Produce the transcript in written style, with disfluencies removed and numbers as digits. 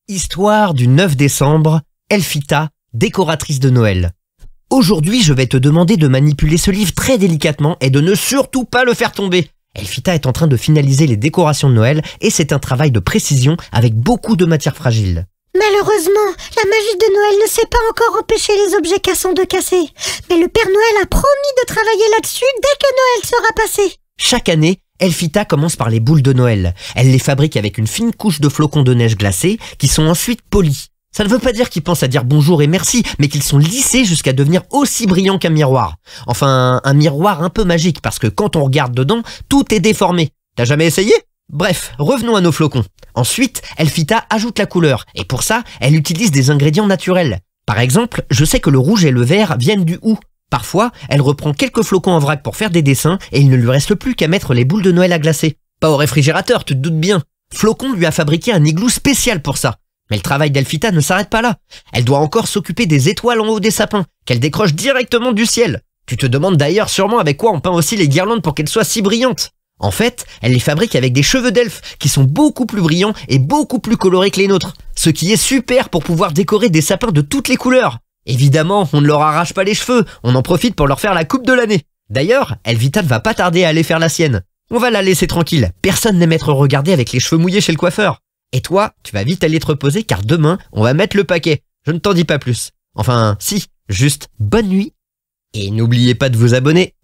Histoire du 9 décembre, Elfita, décoratrice de Noël. Aujourd'hui, je vais te demander de manipuler ce livre très délicatement et de ne surtout pas le faire tomber. Elfita est en train de finaliser les décorations de Noël et c'est un travail de précision avec beaucoup de matières fragiles. Malheureusement, la magie de Noël ne sait pas encore empêcher les objets cassants de casser. Mais le Père Noël a promis de travailler là-dessus dès que Noël sera passé. Chaque année, Elfita commence par les boules de Noël. Elle les fabrique avec une fine couche de flocons de neige glacés qui sont ensuite polis. Ça ne veut pas dire qu'ils pensent à dire bonjour et merci, mais qu'ils sont lissés jusqu'à devenir aussi brillants qu'un miroir. Enfin, un miroir un peu magique parce que quand on regarde dedans, tout est déformé. T'as jamais essayé ? Bref, revenons à nos flocons. Ensuite, Elfita ajoute la couleur et pour ça, elle utilise des ingrédients naturels. Par exemple, je sais que le rouge et le vert viennent du hou. Parfois, elle reprend quelques flocons en vrac pour faire des dessins et il ne lui reste plus qu'à mettre les boules de Noël à glacer. Pas au réfrigérateur, tu te doutes bien. Flocon lui a fabriqué un igloo spécial pour ça. Mais le travail d'Elfita ne s'arrête pas là. Elle doit encore s'occuper des étoiles en haut des sapins, qu'elle décroche directement du ciel. Tu te demandes d'ailleurs sûrement avec quoi on peint aussi les guirlandes pour qu'elles soient si brillantes. En fait, elle les fabrique avec des cheveux d'elfe qui sont beaucoup plus brillants et beaucoup plus colorés que les nôtres. Ce qui est super pour pouvoir décorer des sapins de toutes les couleurs. Évidemment, on ne leur arrache pas les cheveux, on en profite pour leur faire la coupe de l'année. D'ailleurs, Elfita ne va pas tarder à aller faire la sienne. On va la laisser tranquille, personne n'aime être regardé avec les cheveux mouillés chez le coiffeur. Et toi, tu vas vite aller te reposer car demain, on va mettre le paquet. Je ne t'en dis pas plus. Enfin, si, juste bonne nuit. Et n'oubliez pas de vous abonner.